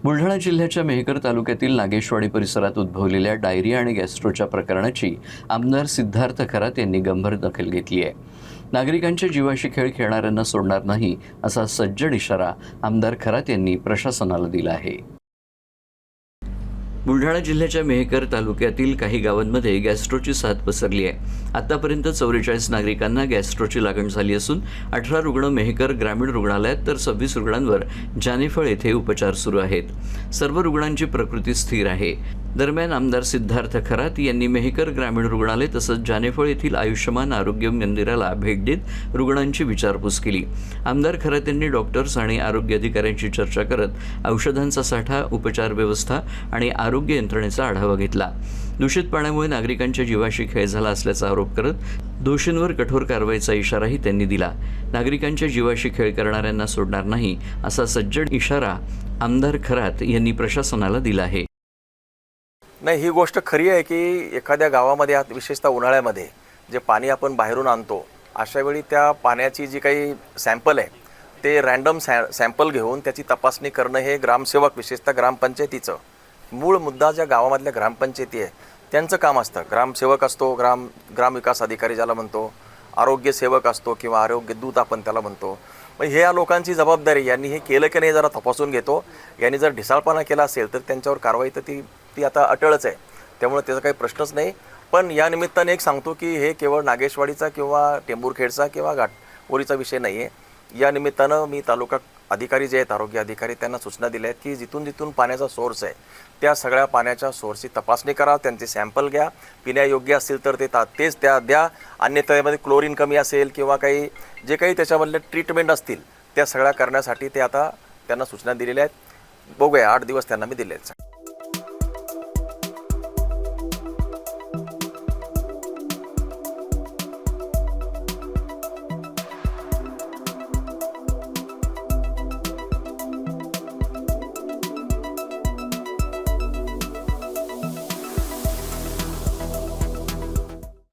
बुलढाणा जिल्ह्याच्या मेहकर तालुक्यातील नागेशवाडी परिसरात उद्भवलेल्या डायरिया आणि गॅस्ट्रोच्या प्रकरणाची आमदार सिद्धार्थ खरात यांनी गंभीर दखल घेतली आहे. नागरिकांच्या जीवाशी खेळ खेळणाऱ्यांना सोडणार नाही असा सज्जड इशारा आमदार खरात यांनी प्रशासनाला दिला आहे. बुलढाणा जिल्ह्याच्या मेहकर तालुक्यातील काही गावांमध्ये गॅस्ट्रोची साथ पसरली आहे. आतापर्यंत 44 नागरिकांना गॅस्ट्रोची लागण झाली असून 18 रुग्ण मेहकर ग्रामीण रुग्णालयात तर 26 रुग्णांवर जानेफळ येथे उपचार सुरू आहेत. सर्व रुग्णांची प्रकृती स्थिर आहे. दरम्यान आमदार सिद्धार्थ खरात यांनी मेहकर ग्रामीण रुग्णालय तसंच जानेफळ येथील आयुष्यमान आरोग्य मंदिराला भेट देत रुग्णांची विचारपूस केली. आमदार खरात यांनी डॉक्टर्स आणि आरोग्य अधिकाऱ्यांशी चर्चा करत औषधांचा साठा, उपचार व्यवस्था आणि आरोग्य यंत्रणेचा आढावा घेतला. दूषित पाण्यामुळे नागरिकांच्या जीवाशी खेळ झाला असल्याचा आरोप करत दोषींवर कठोर कारवाईचा इशाराही त्यांनी दिला. नागरिकांच्या जीवाशी खेळ करणाऱ्यांना सोडणार नाही असा सज्जड इशारा आमदार खरात यांनी प्रशासनाला दिला आहे. नाही, ही गोष्ट खरी आहे की एखाद्या गावामध्ये विशेषतः उन्हाळ्यामध्ये जे पाणी आपण बाहेरून आणतो अशा वेळी त्या पाण्याची जी काही सॅम्पल आहे ते रँडम सॅम्पल घेऊन त्याची तपासणी करणं हे ग्रामसेवक विशेषतः ग्रामपंचायतीचं मूळ मुद्दा ज्या गावामधल्या ग्रामपंचायती आहे त्यांचं काम असतं. ग्रामसेवक असतो, ग्रामविकास अधिकारी ज्याला म्हणतो, आरोग्य सेवक असतो किंवा आरोग्य दूत आपण त्याला म्हणतो. मग हे या लोकांची जबाबदारी, यांनी हे केलं की नाही जरा तपासून घेतो. यांनी जर ढिसाळपणा केला असेल तर त्यांच्यावर कारवाई तर ती आता अटळच आहे, त्यामुळे त्याचा काही प्रश्नच नाही. पण या निमित्ताने एक सांगतो की हे केवळ नागेशवाडीचा किंवा टेंभुरखेडचा किंवा घाटकोरीचा विषय नाही आहे. या निमित्तानं मी तालुका अधिकारी जे आहेत, आरोग्य अधिकारी, त्यांना सूचना दिल्या आहेत की जिथून पाण्याचा सोर्स आहे त्या सगळ्या पाण्याच्या सोर्सची तपासणी करा, त्यांचे सॅम्पल घ्या, पिण्यायोग्य असतील तर तेच त्या द्या, अन्यथा त्यामध्ये क्लोरीन कमी असेल किंवा काही जे काही त्याच्यामधले ट्रीटमेंट असतील त्या सगळ्या करण्यासाठी ते आता त्यांना सूचना दिलेल्या आहेत. बघूया, 8 दिवस त्यांना मी दिले आहेत.